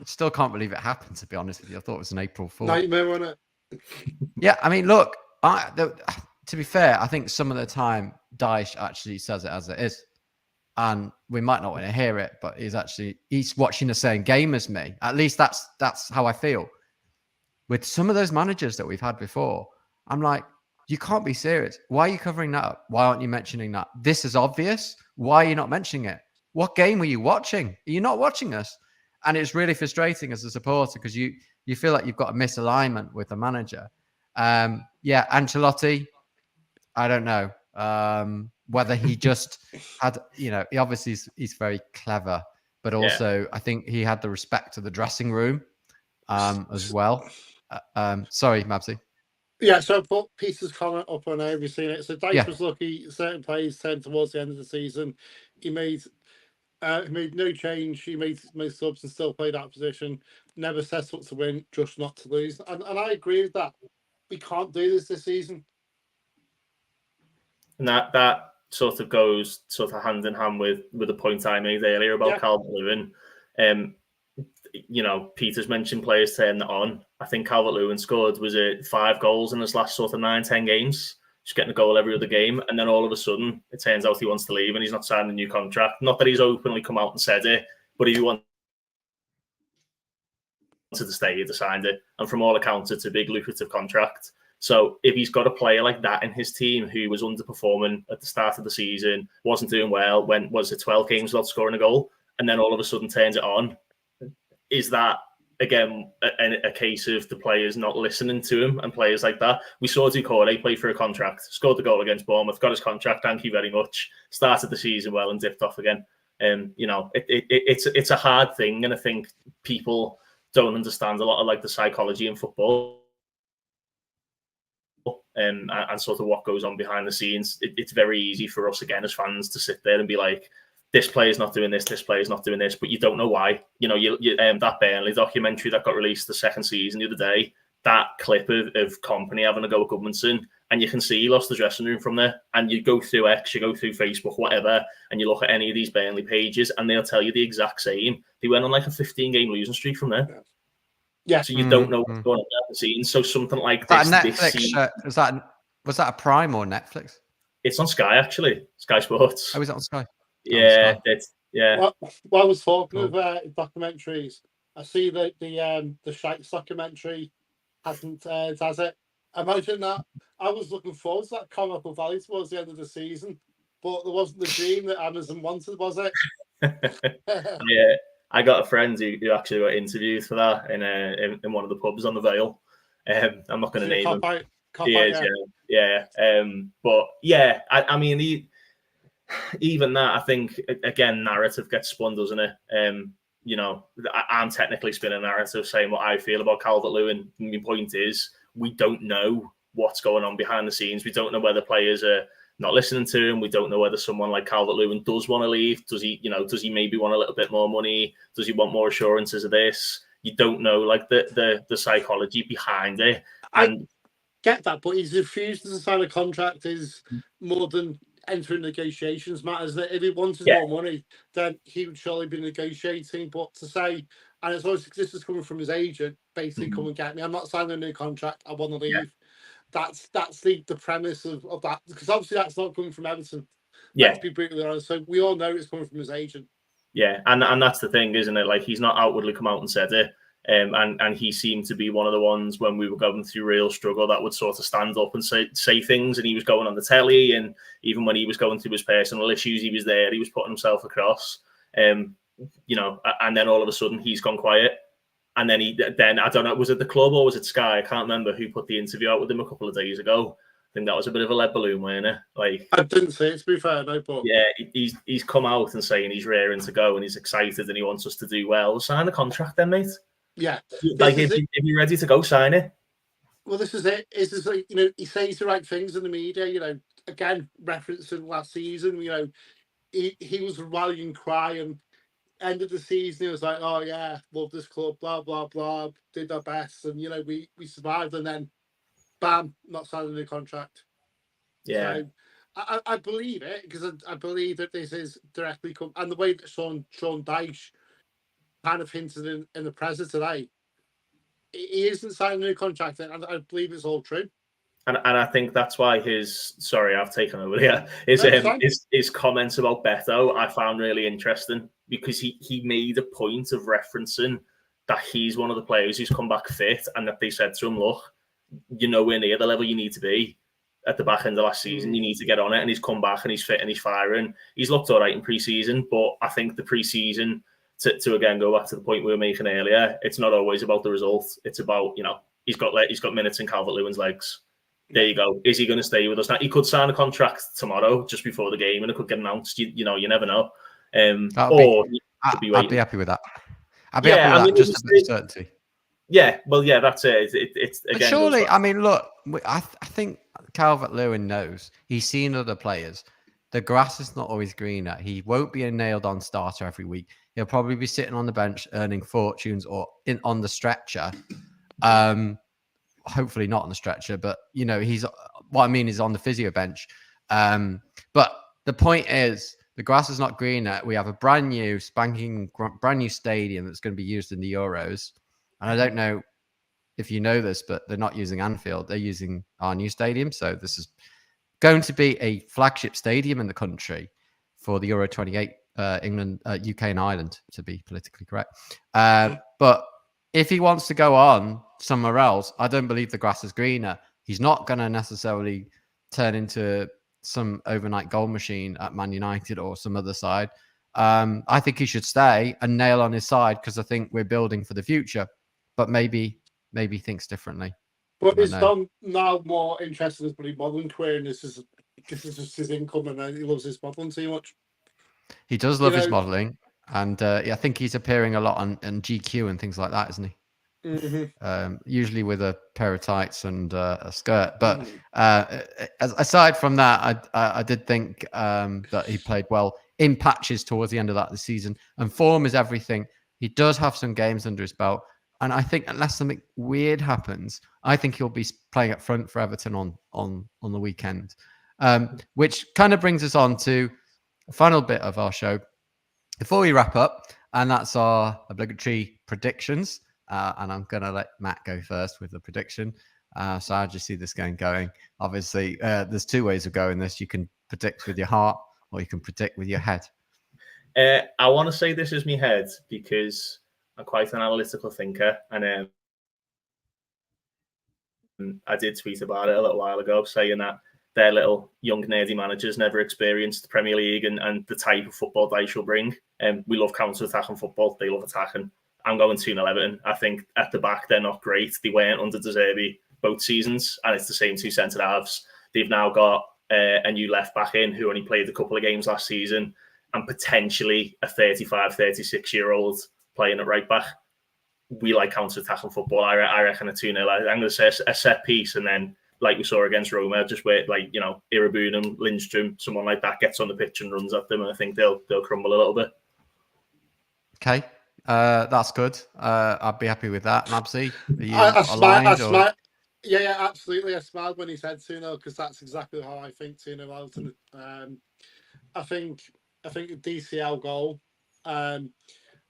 Still can't believe it happened, to be honest with you. I thought it was an April Fool. Nightmare, wasn't it? Yeah, I mean, look, to be fair, I think some of the time Daesh actually says it as it is. And we might not want to hear it, but he's watching the same game as me. At least that's how I feel. With some of those managers that we've had before, I'm like, you can't be serious. Why are you covering that up? Why aren't you mentioning that? This is obvious. Why are you not mentioning it? What game were you watching? Are you not watching us? And it's really frustrating as a supporter because you feel like you've got a misalignment with the manager. Ancelotti, I don't know whether he just had, he obviously he's very clever, but also I think he had the respect of the dressing room as well. Sorry, Mabsy. Yeah, so I put Peter's comment up on have you seen it? So Daesh was lucky certain players turned towards the end of the season. He made no change. He made subs and still played that position. Never set up to win, just not to lose. And I agree with that. We can't do this season. And that sort of goes hand in hand with the point I made earlier about Calvert-Lewin. Peter's mentioned players turning it on. I think Calvert-Lewin scored, 5 goals in his last 9-10 games, just getting a goal every other game. And then all of a sudden, it turns out he wants to leave and he's not signing a new contract. Not that he's openly come out and said it, but if he wanted to stay, he'd have signed it. And from all accounts, it's a big lucrative contract. So if he's got a player like that in his team who was underperforming at the start of the season, wasn't doing well, went 12 games without scoring a goal, and then all of a sudden turns it on, is that, again, a case of the players not listening to him and players like that? We saw Doucouré play for a contract, scored the goal against Bournemouth, got his contract, thank you very much, started the season well and dipped off again. It's a hard thing, and I think people don't understand a lot of the psychology in football and sort of what goes on behind the scenes. It's very easy for us, again, as fans, to sit there and be like, this player's not doing this not doing this, but you don't know why. That Burnley documentary that got released the second season the other day, that clip of Company having a go at Goodmanson, and you can see he lost the dressing room from there. And you go through X, you go through Facebook, whatever, and you look at any of these Burnley pages, and they'll tell you the exact same. They went on a 15-game losing streak from there. Yeah. So you don't know what's going on behind the scenes. So something like this. Netflix, was that a Prime or Netflix? It's on Sky, actually. Sky Sports. Oh, is it on Sky? Yeah, While I was talking of documentaries, I see that the Shikes documentary hasn't has it. Imagine that. I was looking forward to that comical valley towards the end of the season, but there wasn't the dream that Amazon wanted, was it? Yeah, I got a friend who actually got interviewed for that in one of the pubs on the Vale. I'm not going to name him. But yeah, I mean, even that, I think, again, narrative gets spun, doesn't it? I'm technically spinning a narrative saying what I feel about Calvert-Lewin. My point is, we don't know what's going on behind the scenes. We don't know whether players are not listening to him. We don't know whether someone like Calvert-Lewin does want to leave. Does he maybe want a little bit more money? Does he want more assurances of this? You don't know, the psychology behind it. And I get that, but he's refused to sign a contract is more than entering negotiations matters. That if he wanted more money, then he would surely be negotiating. But to say, and it's always this is coming from his agent, basically come and get me. I'm not signing a new contract. I want to leave. Yeah. That's the premise of that, because obviously that's not coming from Everton. Let's be brutally honest. So we all know it's coming from his agent. Yeah, and that's the thing, isn't it? He's not outwardly come out and said it. And he seemed to be one of the ones when we were going through real struggle that would sort of stand up and say things. And he was going on the telly, and even when he was going through his personal issues, he was there. He was putting himself across. And then all of a sudden he's gone quiet. And then I don't know, was it the club or was it Sky? I can't remember who put the interview out with him a couple of days ago. I think that was a bit of a lead balloon, wasn't it? Like, I didn't see it, to be fair, no, but yeah, he's come out and saying he's raring to go and he's excited and he wants us to do well. Sign the contract then, mate. yeah. Like, if you're ready to go, sign it. Well, this is it. Is like, he says the right things in the media, again, referencing last season, he was rallying cry, and end of the season, he was like, oh, yeah, love this club, blah, blah, blah, did our best, and, we survived, and then, bam, not signing the contract. Yeah. So, I believe it, because I believe that this is directly come, and the way that Sean Dyche kind of hinted in the presser today, he isn't signing a new contract, and I believe it's all true. And I think that's why I've taken over here. His comments about Beto I found really interesting, because he made a point of referencing that he's one of the players who's come back fit, and that they said to him, look, you're nowhere near the level you need to be at the back end of last season. You need to get on it. And he's come back and he's fit and he's firing. He's looked all right in pre-season, but I think the pre-season, to again go back to the point we were making earlier, it's not always about the results. It's about, he's got minutes in Calvert-Lewin's legs. There you go. Is he going to stay with us now? He could sign a contract tomorrow just before the game, and it could get announced. You never know. I'd be happy with that. I'd be happy with that, just a bit of certainty. Yeah, well, yeah, that's it. It's again. Surely, I mean, look, I think Calvert-Lewin knows. He's seen other players. The grass is not always greener. He won't be a nailed-on starter every week. He'll probably be sitting on the bench earning fortunes or on the stretcher. Hopefully not on the stretcher, but he's what I mean is on the physio bench. But the point is, the grass is not greener. We have a brand new stadium that's going to be used in the Euros. And I don't know if you know this, but they're not using Anfield. They're using our new stadium. So this is going to be a flagship stadium in the country for the Euro 28, England, UK and Ireland, to be politically correct. But if he wants to go on somewhere else, I don't believe the grass is greener. He's not going to necessarily turn into some overnight goal machine at Man United or some other side. I think he should stay and nail on his side, because I think we're building for the future. But maybe he thinks differently. But is Tom now more interested in his modelling career, and this is just his income, and he loves his modelling too much? He does love his modelling, and I think he's appearing a lot on GQ and things like that, isn't he? Mm-hmm. Usually with a pair of tights and a skirt. But aside from that, I did think that he played well in patches towards the end of the season, and form is everything. He does have some games under his belt. And I think unless something weird happens, I think he'll be playing up front for Everton on the weekend. Which kind of brings us on to the final bit of our show before we wrap up, and that's our obligatory predictions. And I'm going to let Matt go first with the prediction. So how do you see this game going? Obviously, there's two ways of going this. You can predict with your heart, or you can predict with your head. I want to say this is my head, because I'm quite an analytical thinker, and I did tweet about it a little while ago, saying that their little young nerdy managers never experienced the Premier League and the type of football they shall bring. We love counter-attacking football. They love attacking. I'm going 2-0 Everton. I think at the back, they're not great. They weren't under De Zerbi both seasons, and it's the same two centre-halves. They've now got a new left-back in who only played a couple of games last season, and potentially a 35, 36-year-old playing at right back. We like counter-attacking football. I reckon a 2-0. I'm going to say a set piece, and then, like we saw against Roma, just where, Irabunum, Lindstrom, someone like that gets on the pitch and runs at them, and I think they'll crumble a little bit. Okay, that's good. I'd be happy with that. Mabsy, are you aligned? Yeah, absolutely. I smiled when he said 2-0, because that's exactly how I think 2-0 Everton. I think a DCL goal.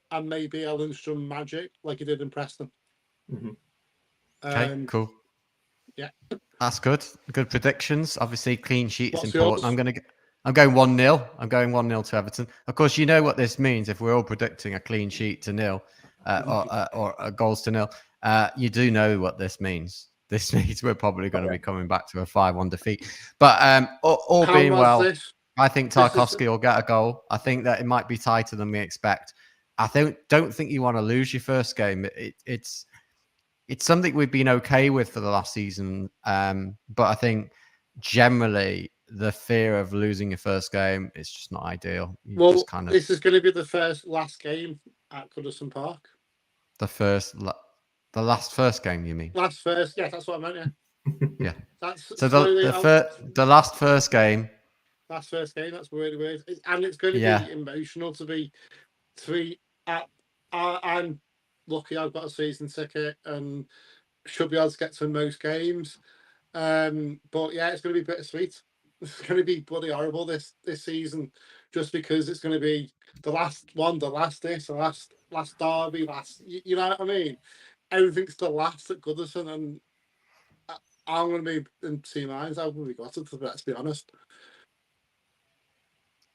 And maybe a Lindstrom magic, like he did in Preston. Mm-hmm. Okay, cool. Yeah, that's good. Good predictions. Obviously, clean sheet is important. Yours? I'm going 1-0. I'm going 1-0 to Everton. Of course, you know what this means. If we're all predicting a clean sheet to 0, or goals to nil. You do know what this means. This means we're probably going to be coming back to a 5-1 defeat. But all being well, I think Tarkowski will get a goal. I think that it might be tighter than we expect. I don't think you want to lose your first game. It's something we've been okay with for the last season. But I think generally the fear of losing your first game is just not ideal. This is going to be the last game at Goodison Park. The first game, you mean? Yeah, that's what I meant. Yeah. Yeah. So the last first game. Last first game. That's really weird, and it's going to be emotional to be at. I'm lucky I've got a season ticket and should be able to get to most games. But yeah, it's going to be bittersweet. It's going to be bloody horrible this season, just because it's going to be the last one, the last derby, you know what I mean? Everything's the last at Goodison, and I'm going to be in two minds. I've really got it, let's be honest.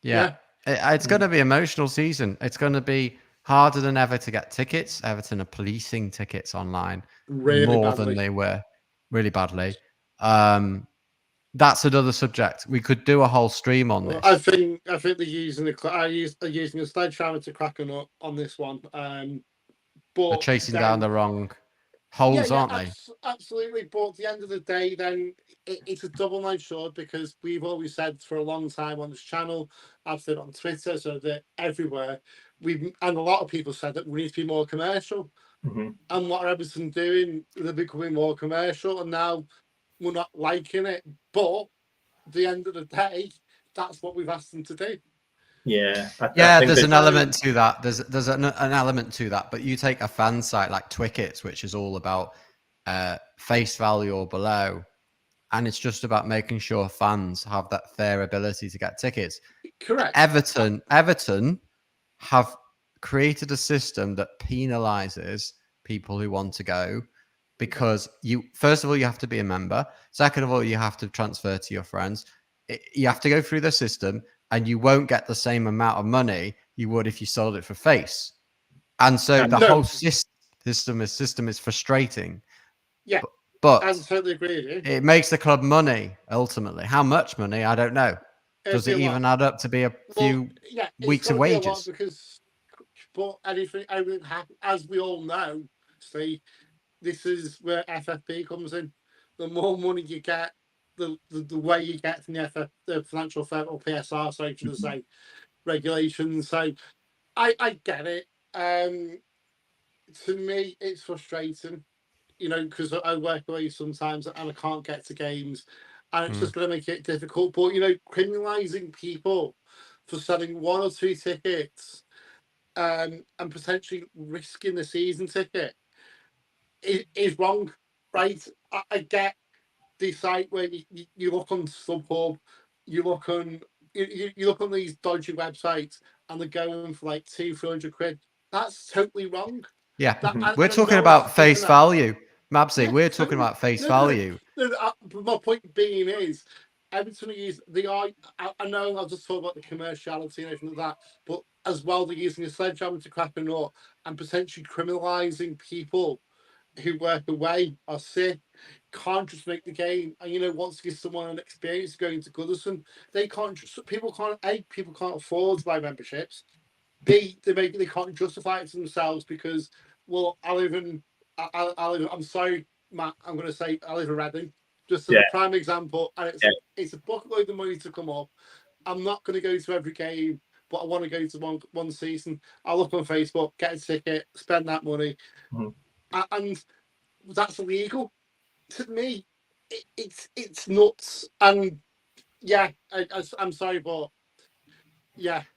Yeah. It's going to be an emotional season. It's going to be harder than ever to get tickets. Everton are policing tickets online more than they were, really badly. That's another subject. We could do a whole stream on this. I think they're using a sledgehammer to crack a nut on this one. But they're chasing down the wrong holes, aren't they? Absolutely. But at the end of the day, then it's a double-edged sword, because we've always said for a long time on this channel, I've said on Twitter, so that everywhere, and a lot of people said that we need to be more commercial. Mm-hmm. And what are Everton doing? They're becoming more commercial, and now we're not liking it. But at the end of the day, that's what we've asked them to do. Yeah, there's an element to that. There's an element to that. But you take a fan site like Twickets, which is all about face value or below, and it's just about making sure fans have that fair ability to get tickets. Correct. Everton have created a system that penalizes people who want to go, because first of all, you have to be a member. Second of all, you have to transfer to your friends. You have to go through the system, and you won't get the same amount of money you would if you sold it for face. And so whole system is frustrating. Yeah, but I totally agree with you. It makes the club money ultimately. How much money? I don't know. Does it even add up to be a few weeks of wages? But everything happens, as we all know. See, this is where FFP comes in. The more money you get, the way you get from the financial fair, or PSR, so I should say, regulations. So I get it. To me, it's frustrating, because I work away sometimes and I can't get to games, and it's just going to make it difficult. But criminalising people for selling one or two tickets, and potentially risking the season ticket is wrong, right? I get the site where you look on StubHub, you look on these dodgy websites, and they're going for like 200-300 quid. That's totally wrong. Yeah, we're talking about face value, Mabsy. We're talking about face value. My point being is, Everton I know I'll just talk about the commerciality and everything like that, but as well, they're using a sledgehammer to crack a nut and potentially criminalising people who work away, are sick, can't just make the game, and wants to give someone an experience going to Goodison. People can't afford to buy memberships. They can't justify it to themselves because, well, I'm sorry, Matt, I'm going to say I live in Reading, just as a prime example, and it's a bucket load of money to come up. I'm not going to go to every game, but I want to go to one season. I'll look on Facebook, get a ticket, spend that money, and that's illegal. To me, it's nuts. And I'm sorry, but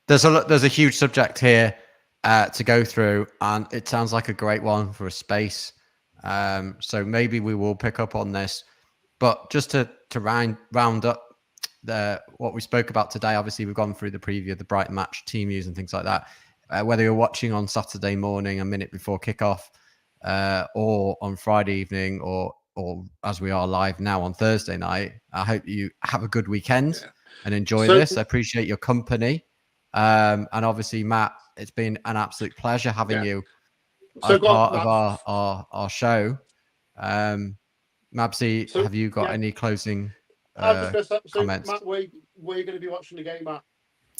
there's a huge subject here to go through, and it sounds like a great one for a space. So maybe we will pick up on this, but just to round up what we spoke about today. Obviously, we've gone through the preview of the Brighton match, team news, and things like that. Whether you're watching on Saturday morning, a minute before kickoff, or on Friday evening, or as we are live now on Thursday night, I hope you have a good weekend and enjoy this. I appreciate your company. And obviously, Matt, it's been an absolute pleasure having you So as go on, part of Matt. our show. Mabsy, So, have you got yeah. any closing I'm just going to say, so comments? Matt, where are you going to be watching the game at?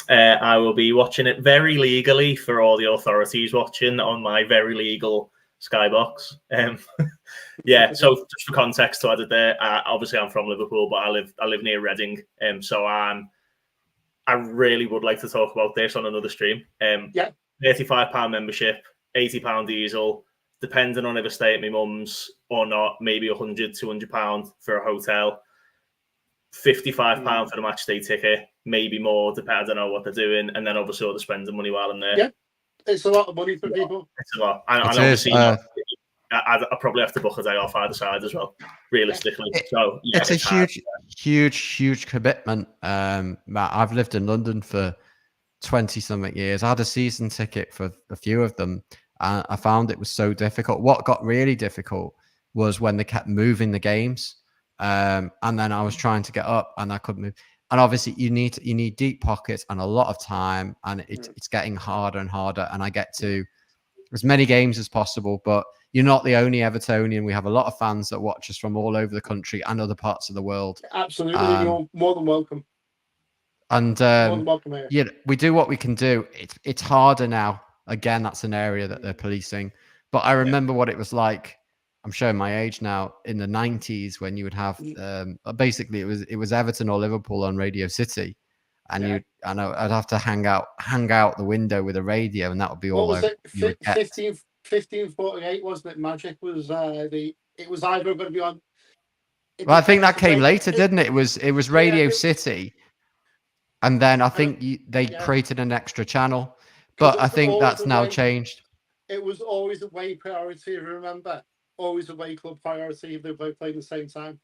I will be watching it very legally for all the authorities watching on my very legal Skybox. Yeah, so just for context to add it there, obviously I'm from Liverpool, but I live near Reading, so I really would like to talk about this on another stream. Yeah. £35 membership, £80 diesel, depending on if I stay at my mum's or not, maybe £100, £200 for a hotel. £55 for the match day ticket, maybe more, depending. I don't know what they're doing, and then obviously all the spending money while I'm there. Yeah, it's a lot of money for people. It's a lot, and It obviously, is, I probably have to book a day off either side as well, realistically. So yeah, it's a huge commitment. Matt, I've lived in London for 20-something years. I had a season ticket for a few of them. I found it was so difficult. What got really difficult was when they kept moving the games. And then I was trying to get up and I couldn't move. And obviously you need deep pockets and a lot of time, and it's getting harder and harder. And I get to as many games as possible, but you're not the only Evertonian. We have a lot of fans that watch us from all over the country and other parts of the world. Absolutely, you're more than welcome. And more than welcome here. yeah, we do what we can do. It's harder now. Again, that's an area that they're policing. But I remember what it was like. I'm showing my age now. In the 90s, when you would have basically it was Everton or Liverpool on Radio City, and I'd have to hang out the window with a radio, and that would be all. What was it? 1548, wasn't it? Magic was it was either going to be on. Well, I think that came later, didn't it? It was Radio City, and then I think they created an extra channel, but I think that's now changed. It was always a away priority, remember? Always away club priority if they both played at the same time.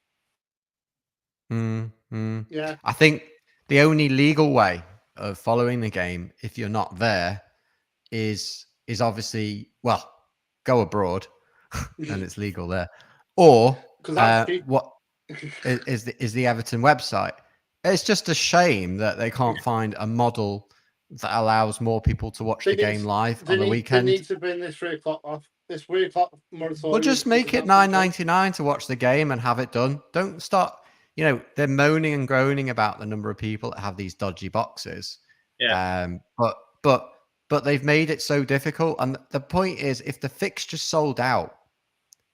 Yeah. I think the only legal way of following the game, if you're not there, is obviously, well, go abroad and it's legal there. Or what is the Everton website. It's just a shame that they can't find a model that allows more people to watch the game live on the weekend. They need to bring this 3 o'clock off. This 3 o'clock moratorium. Well, just make it $9.99 to watch the game and have it done. Don't start. They're moaning and groaning about the number of people that have these dodgy boxes. Yeah. But they've made it so difficult. And the point is, if the fixture sold out,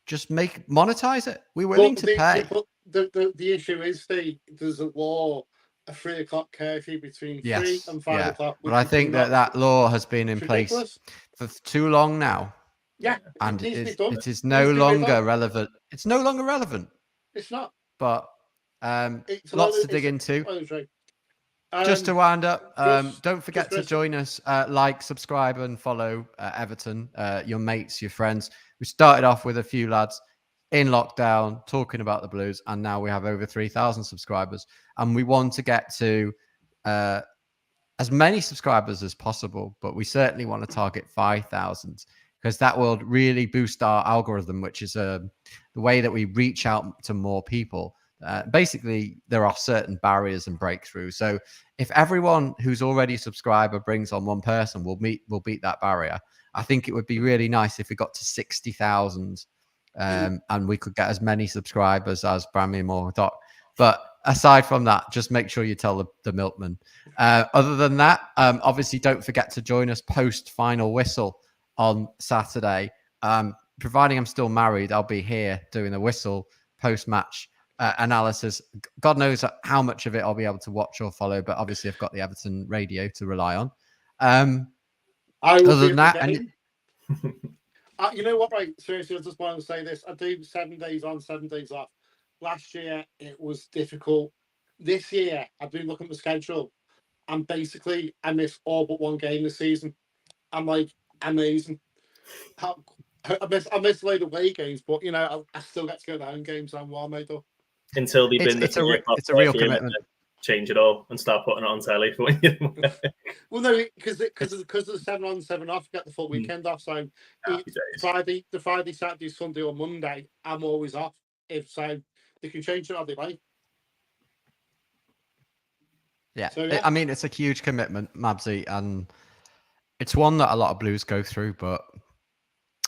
just monetize it. We're willing to pay. The issue is there's a law, a 3 o'clock curfew between 3 and 5 o'clock. But I think that law has been in place for too long now. Yeah, and it is no longer relevant. It's no longer relevant. It's not. But lots to dig into. Just to wind up, don't forget to join us. Like, subscribe, and follow Everton. Your mates, your friends. We started off with a few lads in lockdown talking about the Blues, and now we have over 3,000 subscribers. And we want to get to as many subscribers as possible, but we certainly want to target 5,000. Because that will really boost our algorithm, which is the way that we reach out to more people. Basically, there are certain barriers and breakthroughs. So if everyone who's already a subscriber brings on one person, we'll beat that barrier. I think it would be really nice if we got to 60,000 and we could get as many subscribers as Brammy or Doc. But aside from that, just make sure you tell the milkman. Other than that, obviously, don't forget to join us post final whistle on Saturday. Providing I'm still married, I'll be here doing the whistle post-match analysis. God knows how much of it I'll be able to watch or follow, but obviously I've got the Everton radio to rely on. Other than that, you know what, right? Seriously, I just want to say this. I do 7 days on, 7 days off. Last year, it was difficult. This year, I've been looking at the schedule, and basically, I missed all but one game this season. I'm like, amazing. I miss a load of away games, but I still get to go to home games. I'm well made up. Until they bin it's a real commitment. Change it all and start putting it on telly. Well, no, because of the 7 on, 7 off, you get the full weekend off. So Friday, Saturday, Sunday, or Monday, I'm always off. If so, they can change it how they like. Yeah, so, I mean, it's a huge commitment, Mabsy, and it's one that a lot of Blues go through, but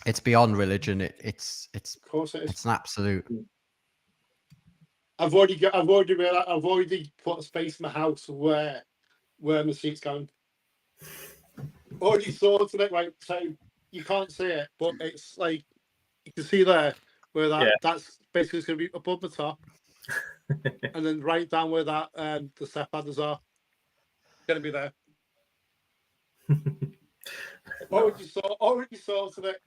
It's beyond religion. It's Of course it is. it's an absolute. I've already put a space in my house where my seat's going. Already sorted it, right? So you can't see it, but it's like you can see there where that's basically going to be above the top, and then right down where that the step ladders are going to be there. Already sorted it.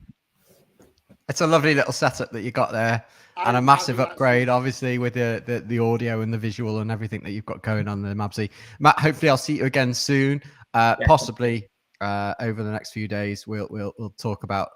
It's a lovely little setup that you got there, and a massive upgrade, obviously, with the audio and the visual and everything that you've got going on there, Mabsy. Matt, hopefully I'll see you again soon. Possibly over the next few days, we'll talk about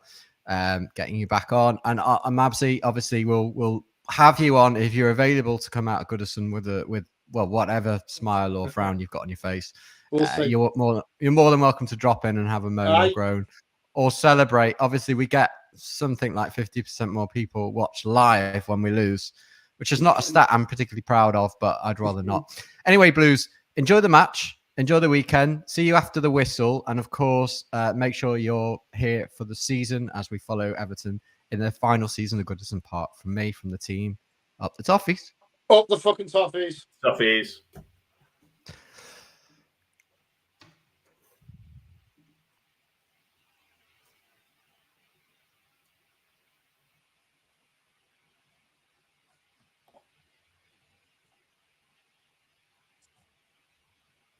getting you back on. And Mabsy, obviously, we'll have you on if you're available to come out of Goodison with whatever smile or frown you've got on your face. You're more than welcome to drop in and have a moan or groan or celebrate. Obviously, we get something like 50% more people watch live when we lose, which is not a stat I'm particularly proud of, but I'd rather not. Anyway, Blues, enjoy the match, enjoy the weekend. See you after the whistle, and of course, make sure you're here for the season as we follow Everton in the final season of Goodison Park. From me, from the team, up the Toffees. Up the fucking Toffees. Toffees.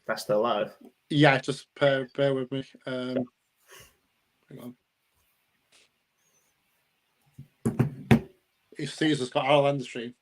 That's still live. Yeah, just bear with me. Hang on. If Caesar's got our end stream.